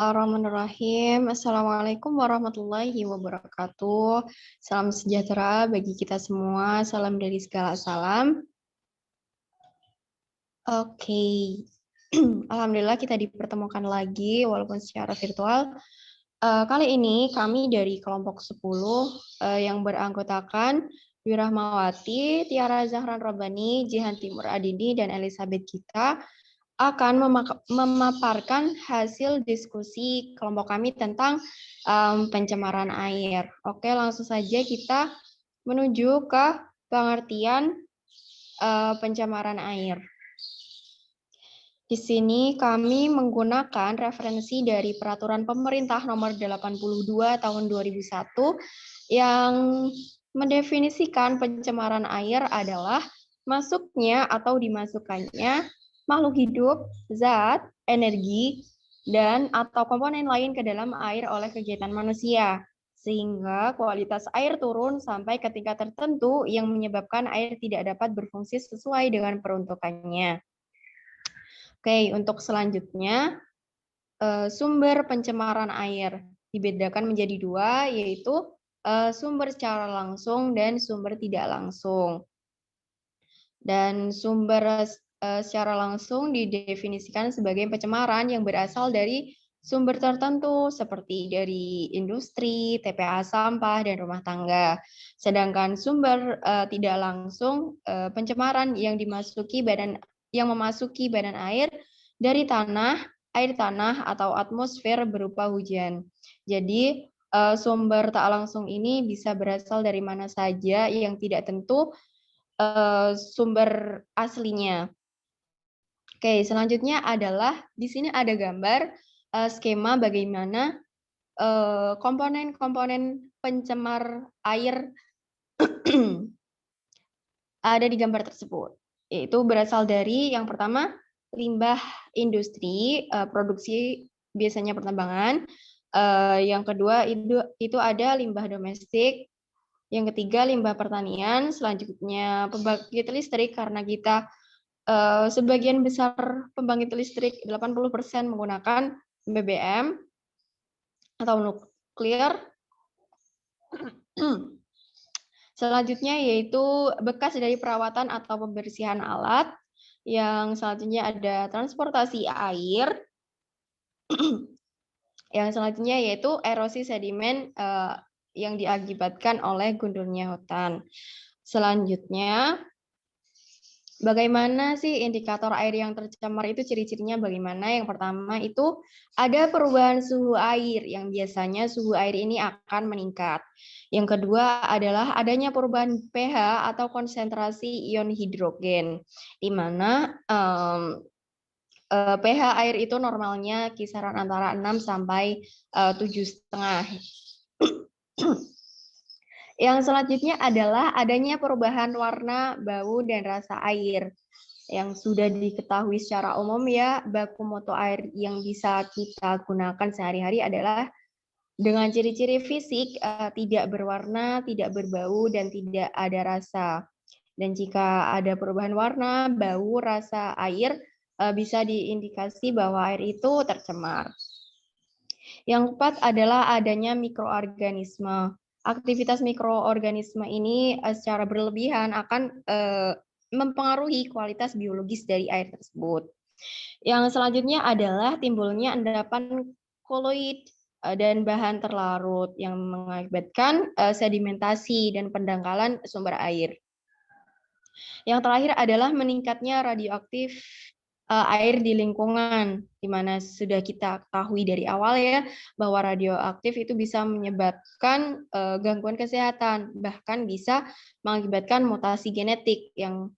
Bismillahirrahmanirrahim. Assalamualaikum warahmatullahi wabarakatuh. Salam sejahtera bagi kita semua. Salam dari segala salam. Oke. Alhamdulillah kita dipertemukan lagi walaupun secara virtual. Kali ini kami dari kelompok 10 yang beranggotakan Dwi Rahmawati, Tiara Zahran Robbani, Jihan Timur Adini, dan Elizabeth Gita akan memaparkan hasil diskusi kelompok kami tentang pencemaran air. Oke, langsung saja kita menuju ke pengertian pencemaran air. Di sini kami menggunakan referensi dari Peraturan Pemerintah Nomor 82 Tahun 2001 yang mendefinisikan pencemaran air adalah masuknya atau dimasukkannya makhluk hidup, zat, energi, dan atau komponen lain ke dalam air oleh kegiatan manusia, sehingga kualitas air turun sampai ke tingkat tertentu yang menyebabkan air tidak dapat berfungsi sesuai dengan peruntukannya. Oke, untuk selanjutnya, sumber pencemaran air dibedakan menjadi dua, yaitu sumber secara langsung dan sumber tidak langsung. Dan sumber secara langsung didefinisikan sebagai pencemaran yang berasal dari sumber tertentu seperti dari industri, TPA sampah, dan rumah tangga. Sedangkan sumber tidak langsung pencemaran yang memasuki badan air dari air tanah atau atmosfer berupa hujan. Jadi sumber tak langsung ini bisa berasal dari mana saja yang tidak tentu sumber aslinya. Oke, selanjutnya adalah di sini ada gambar skema bagaimana komponen-komponen pencemar air ada di gambar tersebut. Yaitu berasal dari yang pertama limbah industri, produksi biasanya pertambangan. Yang kedua itu ada limbah domestik. Yang ketiga limbah pertanian. Selanjutnya pembangkit listrik karena kita sebagian besar pembangkit listrik 80% menggunakan BBM atau nuklir. Selanjutnya yaitu bekas dari perawatan atau pembersihan alat. Yang selanjutnya ada transportasi air. Yang selanjutnya yaitu erosi sedimen yang diakibatkan oleh gundulnya hutan. Selanjutnya, bagaimana sih indikator air yang tercemar itu ciri-cirinya bagaimana? Yang pertama itu ada perubahan suhu air yang biasanya suhu air ini akan meningkat. Yang kedua adalah adanya perubahan pH atau konsentrasi ion hidrogen, di mana pH air itu normalnya kisaran antara 6 sampai 7,5. Yang selanjutnya adalah adanya perubahan warna, bau, dan rasa air. Yang sudah diketahui secara umum ya, baku mutu air yang bisa kita gunakan sehari-hari adalah dengan ciri-ciri fisik tidak berwarna, tidak berbau, dan tidak ada rasa. Dan jika ada perubahan warna, bau, rasa air, bisa diindikasi bahwa air itu tercemar. Yang keempat adalah adanya mikroorganisme. Aktivitas mikroorganisme ini secara berlebihan akan mempengaruhi kualitas biologis dari air tersebut. Yang selanjutnya adalah timbulnya endapan koloid dan bahan terlarut yang mengakibatkan sedimentasi dan pendangkalan sumber air. Yang terakhir adalah meningkatnya radioaktif air di lingkungan, di mana sudah kita ketahui dari awal ya, bahwa radioaktif itu bisa menyebabkan gangguan kesehatan, bahkan bisa mengakibatkan mutasi genetik yang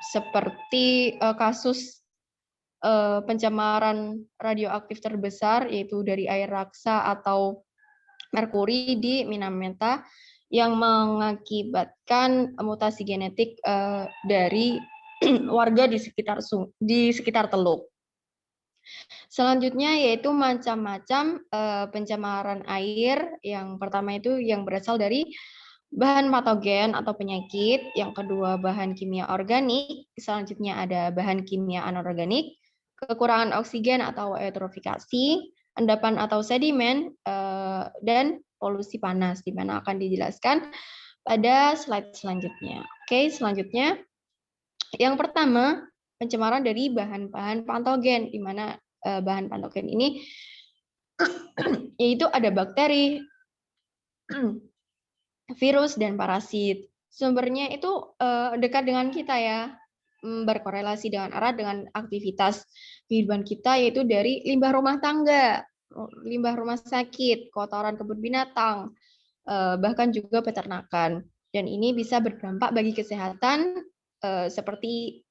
seperti kasus pencemaran radioaktif terbesar, yaitu dari air raksa atau merkuri di Minamata, yang mengakibatkan mutasi genetik dari warga di sekitar Teluk. Selanjutnya yaitu macam-macam pencemaran air. Yang pertama itu yang berasal dari bahan patogen atau penyakit. Yang kedua bahan kimia organik. Selanjutnya ada bahan kimia anorganik. kekurangan oksigen atau eutrofikasi, endapan atau sedimen, dan polusi panas, di mana akan dijelaskan pada slide selanjutnya. Oke, selanjutnya yang pertama, pencemaran dari bahan-bahan patogen, di mana bahan patogen ini yaitu ada bakteri, virus, dan parasit. Sumbernya itu dekat dengan kita ya, berkorelasi dengan erat dengan aktivitas kehidupan kita, yaitu dari limbah rumah tangga, limbah rumah sakit, kotoran kebun binatang, bahkan juga peternakan. Dan ini bisa berdampak bagi kesehatan seperti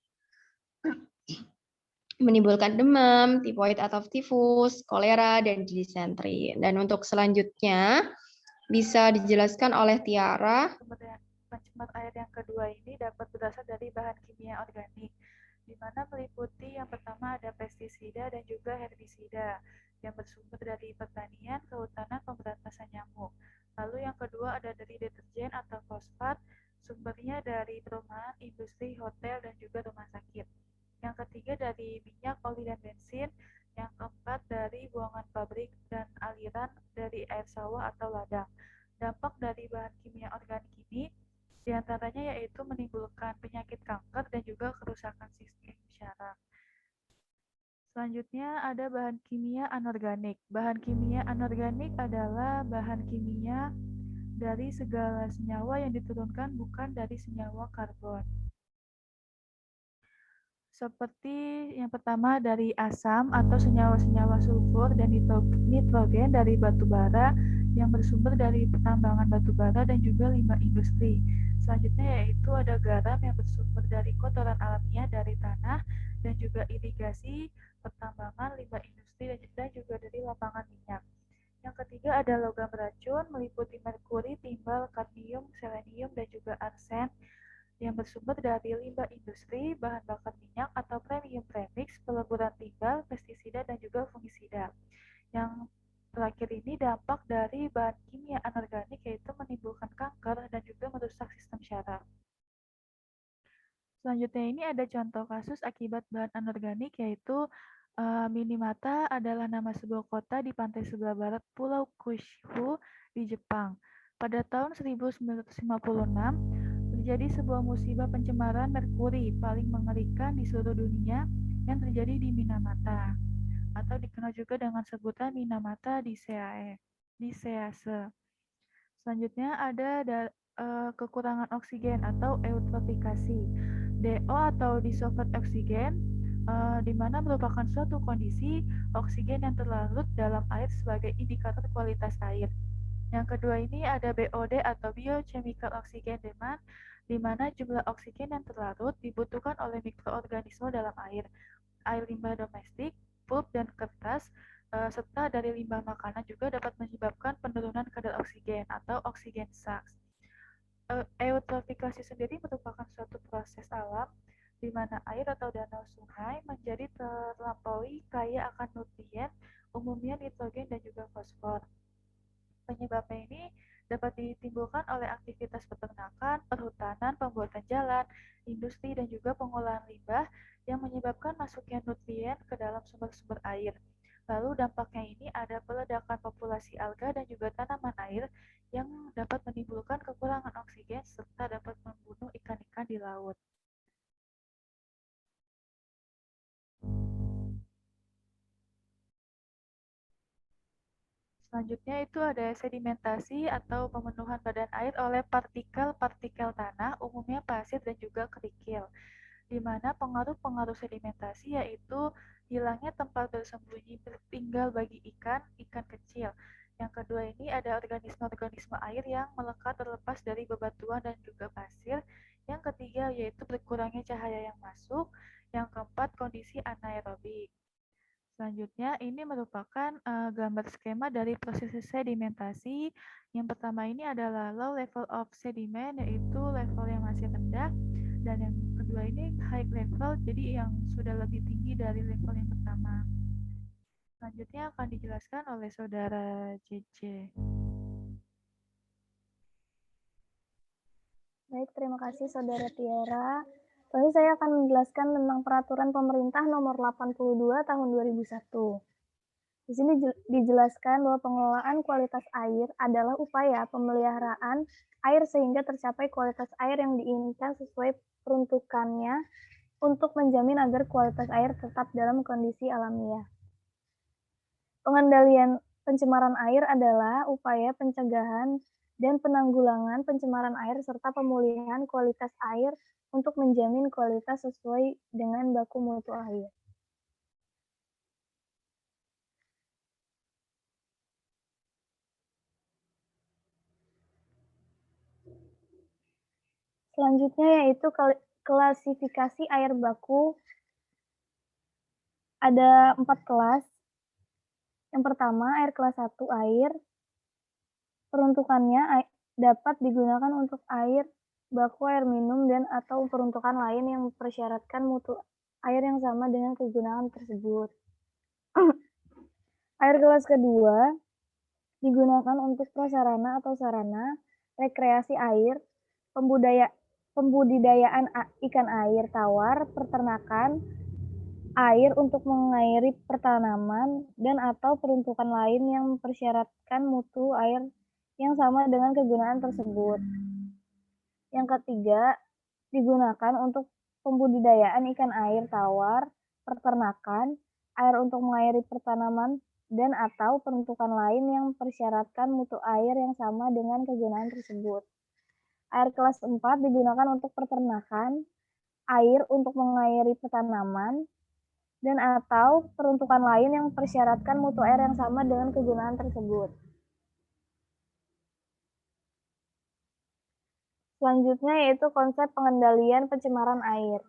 menimbulkan demam, tifoid atau tifus, kolera, dan disentri. Dan untuk selanjutnya bisa dijelaskan oleh Tiara. Pencemar air yang kedua ini dapat berasal dari bahan kimia organik, di mana meliputi yang pertama ada pestisida dan juga herbisida yang bersumber dari pertanian, kehutanan, pemberantasan nyamuk. Lalu yang kedua ada dari deterjen atau fosfat, sumbernya dari perumahan, industri, hotel, dan juga rumah sakit. Yang ketiga dari minyak, oli, dan bensin. Yang keempat dari buangan pabrik dan aliran dari air sawah atau ladang. Dampak dari bahan kimia organik ini diantaranya yaitu menimbulkan penyakit kanker dan juga kerusakan sistem syaraf. Selanjutnya ada bahan kimia anorganik. Bahan kimia anorganik adalah bahan kimia dari segala senyawa yang diturunkan bukan dari senyawa karbon. Seperti yang pertama dari asam atau senyawa-senyawa sulfur dan nitrogen dari batu bara yang bersumber dari pertambangan batu bara dan juga limbah industri. Selanjutnya yaitu ada garam yang bersumber dari kotoran alamiah dari tanah dan juga irigasi, pertambangan, limbah industri, dan juga dari lapangan minyak. Yang ketiga ada logam beracun meliputi merkuri, timbal, kadmium, selenium, dan juga arsen yang bersumber dari limbah industri, bahan bakar minyak atau premium premix, peleburan timbal, pestisida, dan juga fungisida. Yang terakhir ini dampak dari bahan kimia anorganik yaitu menimbulkan kanker dan juga merusak sistem syaraf. Selanjutnya ini ada contoh kasus akibat bahan anorganik yaitu Minamata adalah nama sebuah kota di pantai sebelah barat Pulau Kyushu di Jepang. Pada tahun 1956, terjadi sebuah musibah pencemaran merkuri paling mengerikan di seluruh dunia yang terjadi di Minamata, atau dikenal juga dengan sebutan Minamata di Sease. Selanjutnya ada kekurangan oksigen atau eutrofikasi. DO atau dissolved oksigen di mana merupakan suatu kondisi oksigen yang terlarut dalam air sebagai indikator kualitas air. Yang kedua ini ada BOD atau biochemical oxygen demand, di mana jumlah oksigen yang terlarut dibutuhkan oleh mikroorganisme dalam air limbah domestik, pulp, dan kertas, serta dari limbah makanan juga dapat menyebabkan penurunan kadar oksigen atau oksigen sacs. Eutrofikasi sendiri merupakan suatu proses alam di mana air atau danau sungai menjadi terlampaui kaya akan nutrien, umumnya nitrogen dan juga fosfor. Penyebabnya ini dapat ditimbulkan oleh aktivitas peternakan, perhutanan, pembuatan jalan, industri, dan juga pengolahan limbah yang menyebabkan masuknya nutrien ke dalam sumber-sumber air. Lalu dampaknya ini ada peledakan populasi alga dan juga tanaman air yang dapat menimbulkan kekurangan oksigen serta dapat membunuh ikan-ikan di laut. Selanjutnya itu ada sedimentasi atau pemenuhan badan air oleh partikel-partikel tanah, umumnya pasir dan juga kerikil, di mana pengaruh-pengaruh sedimentasi yaitu hilangnya tempat bersembunyi tinggal bagi ikan kecil. Yang kedua ini ada organisme-organisme air yang melekat terlepas dari bebatuan dan juga pasir. Yang ketiga yaitu berkurangnya cahaya yang masuk. Yang keempat kondisi anaerobik. Selanjutnya, ini merupakan gambar skema dari proses sedimentasi. Yang pertama ini adalah low level of sediment, yaitu level yang masih rendah. Dan yang kedua ini high level, jadi yang sudah lebih tinggi dari level yang pertama. Selanjutnya akan dijelaskan oleh Saudara JJ. Baik, terima kasih Saudara Tiara. Lalu saya akan menjelaskan tentang peraturan pemerintah nomor 82 tahun 2001. Di sini dijelaskan bahwa pengelolaan kualitas air adalah upaya pemeliharaan air sehingga tercapai kualitas air yang diinginkan sesuai peruntukannya untuk menjamin agar kualitas air tetap dalam kondisi alamiah. Pengendalian pencemaran air adalah upaya pencegahan dan penanggulangan pencemaran air serta pemulihan kualitas air untuk menjamin kualitas sesuai dengan baku mutu air. Selanjutnya yaitu klasifikasi air baku. Ada 4 kelas. Yang pertama, air kelas 1 air. Peruntukannya dapat digunakan untuk air baku, air minum, dan atau peruntukan lain yang mempersyaratkan mutu air yang sama dengan kegunaan tersebut. Air kelas kedua digunakan untuk prasarana atau sarana rekreasi air, pembudidayaan ikan air tawar, peternakan, air untuk mengairi pertanaman, dan atau peruntukan lain yang mempersyaratkan mutu air yang sama dengan kegunaan tersebut. Yang ketiga, digunakan untuk pembudidayaan ikan air tawar, peternakan, air untuk mengairi pertanaman, dan atau peruntukan lain yang mempersyaratkan mutu air yang sama dengan kegunaan tersebut. Air kelas 4 digunakan untuk peternakan, air untuk mengairi pertanaman, dan atau peruntukan lain yang mempersyaratkan mutu air yang sama dengan kegunaan tersebut. Selanjutnya yaitu konsep pengendalian pencemaran air.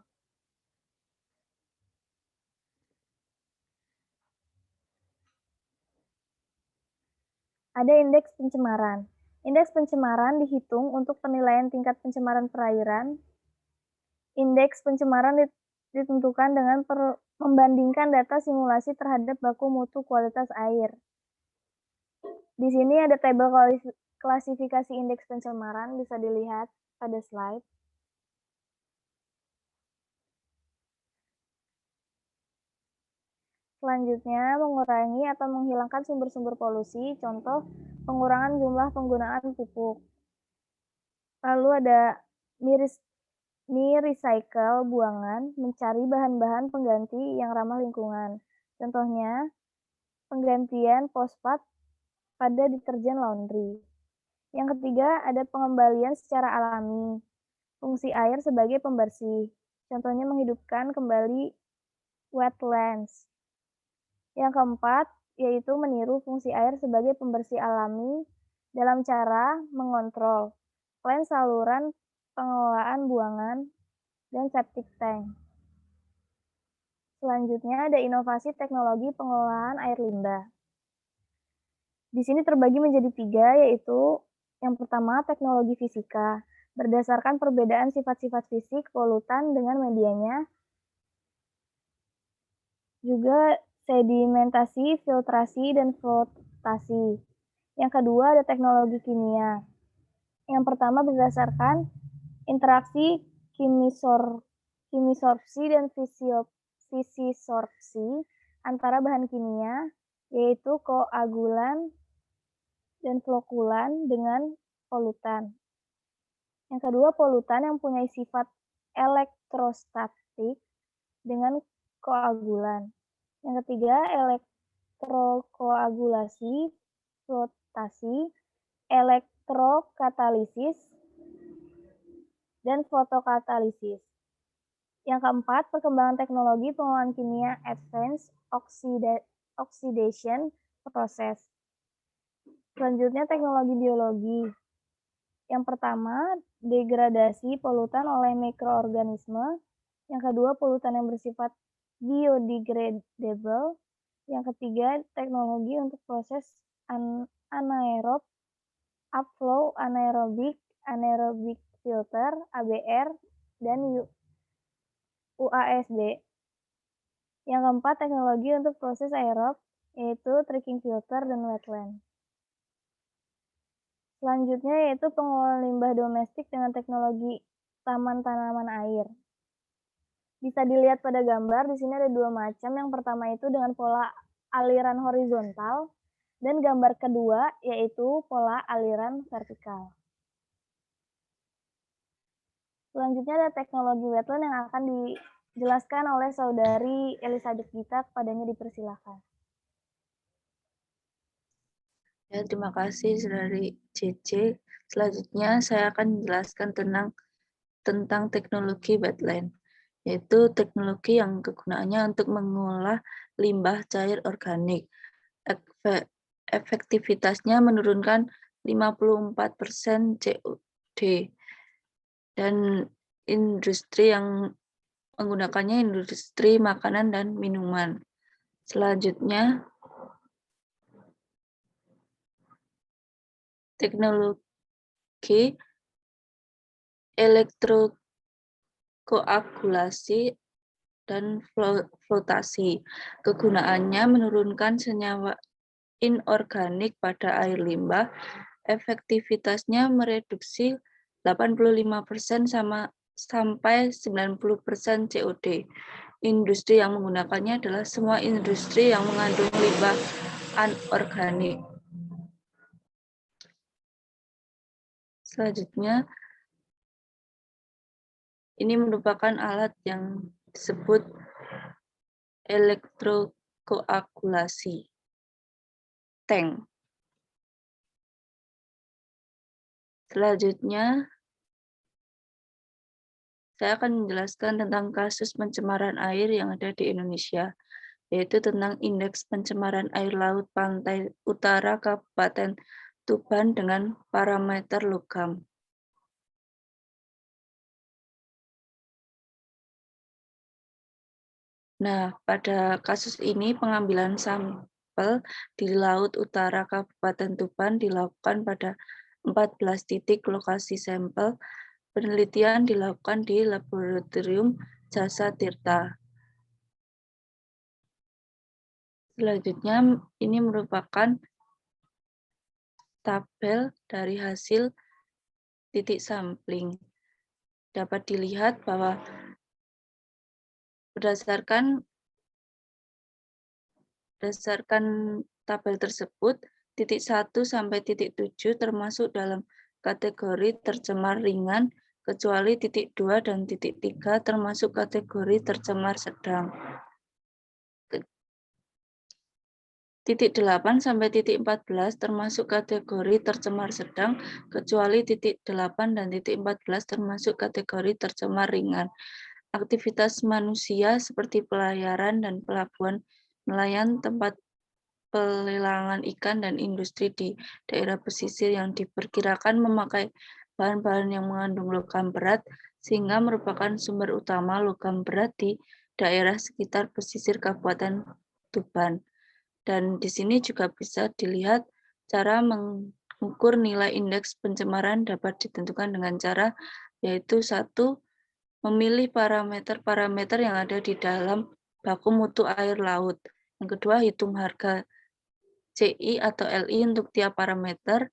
Ada indeks pencemaran. Indeks pencemaran dihitung untuk penilaian tingkat pencemaran perairan. Indeks pencemaran ditentukan dengan membandingkan data simulasi terhadap baku mutu kualitas air. Di sini ada tabel klasifikasi indeks pencemaran, bisa dilihat pada slide. Selanjutnya, mengurangi atau menghilangkan sumber-sumber polusi, contoh pengurangan jumlah penggunaan pupuk. Lalu ada recycle buangan, mencari bahan-bahan pengganti yang ramah lingkungan. Contohnya, penggantian fosfat pada deterjen laundry. Yang ketiga, ada pengembalian secara alami. Fungsi air sebagai pembersih. Contohnya menghidupkan kembali wetlands. Yang keempat, yaitu meniru fungsi air sebagai pembersih alami dalam cara mengontrol plan saluran pengelolaan buangan dan septic tank. Selanjutnya ada inovasi teknologi pengelolaan air limbah. Di sini terbagi menjadi 3, yaitu yang pertama teknologi fisika, berdasarkan perbedaan sifat-sifat fisik polutan dengan medianya. Juga sedimentasi, filtrasi, dan flotasi. Yang kedua ada teknologi kimia. Yang pertama berdasarkan interaksi kimisorpsi dan fisisorpsi antara bahan kimia, yaitu koagulan dan flokulan dengan polutan. Yang kedua, polutan yang punya sifat elektrostatik dengan koagulan. Yang ketiga, elektrokoagulasi, flotasi, elektrokatalisis, dan fotokatalisis. Yang keempat, perkembangan teknologi pengolahan kimia advanced oxidation process. Selanjutnya, teknologi biologi. Yang pertama, degradasi polutan oleh mikroorganisme. Yang kedua, polutan yang bersifat biodegradable. Yang ketiga, teknologi untuk proses anaerob, upflow, anaerobic filter, ABR, dan UASB. Yang keempat, teknologi untuk proses aerob, yaitu tricking filter dan wetland. Selanjutnya yaitu pengolahan limbah domestik dengan teknologi taman tanaman air. Bisa dilihat pada gambar, di sini ada 2 macam. Yang pertama itu dengan pola aliran horizontal, dan gambar kedua yaitu pola aliran vertikal. Selanjutnya ada teknologi wetland yang akan dijelaskan oleh Saudari Elizabeth Gita, kepadanya dipersilakan. Ya, terima kasih Saudari CC. Selanjutnya saya akan menjelaskan tentang teknologi wetland, yaitu teknologi yang kegunaannya untuk mengolah limbah cair organik. Efektivitasnya menurunkan 54% CO2 dan industri yang menggunakannya industri makanan dan minuman. Selanjutnya, teknologi elektrokoagulasi dan flotasi. Kegunaannya menurunkan senyawa inorganik pada air limbah. Efektivitasnya mereduksi 85% sampai 90% COD. Industri yang menggunakannya adalah semua industri yang mengandung limbah anorganik. Selanjutnya, ini merupakan alat yang disebut elektrokoagulasi, tank. Selanjutnya, saya akan menjelaskan tentang kasus pencemaran air yang ada di Indonesia, yaitu tentang indeks pencemaran air laut pantai utara Kabupaten Tuban dengan parameter logam. Nah, pada kasus ini pengambilan sampel di Laut Utara Kabupaten Tuban dilakukan pada 14 titik lokasi sampel. Penelitian dilakukan di Laboratorium Jasa Tirta. Selanjutnya, ini merupakan tabel dari hasil titik sampling. Dapat dilihat bahwa berdasarkan tabel tersebut, titik 1 sampai titik 7 termasuk dalam kategori tercemar ringan, kecuali titik 2 dan titik 3 termasuk kategori tercemar sedang. Titik 8 sampai titik 14 termasuk kategori tercemar sedang, kecuali titik 8 dan titik 14 termasuk kategori tercemar ringan. Aktivitas manusia seperti pelayaran dan pelabuhan nelayan, tempat pelelangan ikan, dan industri di daerah pesisir yang diperkirakan memakai bahan-bahan yang mengandung logam berat, sehingga merupakan sumber utama logam berat di daerah sekitar pesisir Kabupaten Tuban. Dan di sini juga bisa dilihat cara mengukur nilai indeks pencemaran dapat ditentukan dengan cara yaitu 1, memilih parameter-parameter yang ada di dalam baku mutu air laut. Yang kedua, hitung harga CI atau LI untuk tiap parameter.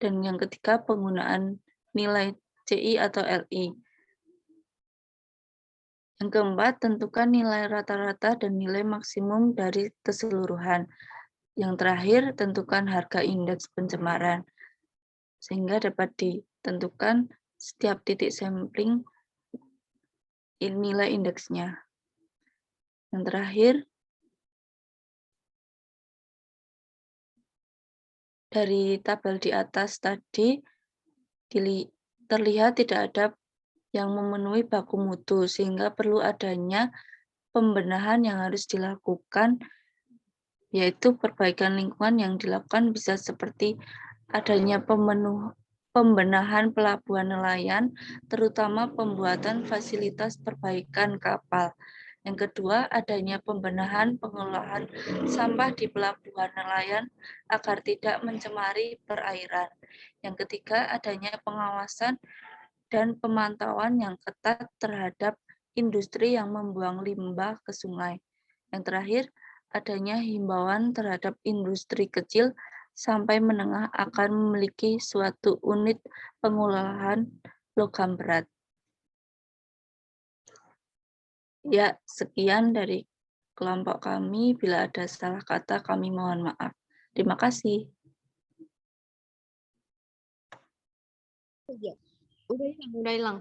Dan yang ketiga, penggunaan nilai CI atau LI. Yang keempat, tentukan nilai rata-rata dan nilai maksimum dari keseluruhan. Yang terakhir, tentukan harga indeks pencemaran, sehingga dapat ditentukan setiap titik sampling nilai indeksnya. Yang terakhir, dari tabel di atas tadi, terlihat tidak ada yang memenuhi baku mutu, sehingga perlu adanya pembenahan yang harus dilakukan, yaitu perbaikan lingkungan yang dilakukan bisa seperti adanya pembenahan pelabuhan nelayan, terutama pembuatan fasilitas perbaikan kapal. Yang kedua, adanya pembenahan pengolahan sampah di pelabuhan nelayan agar tidak mencemari perairan. Yang ketiga, adanya pengawasan dan pemantauan yang ketat terhadap industri yang membuang limbah ke sungai. Yang terakhir, adanya himbauan terhadap industri kecil sampai menengah akan memiliki suatu unit pengolahan logam berat. Ya, sekian dari kelompok kami. Bila ada salah kata, kami mohon maaf. Terima kasih. Udah hilang.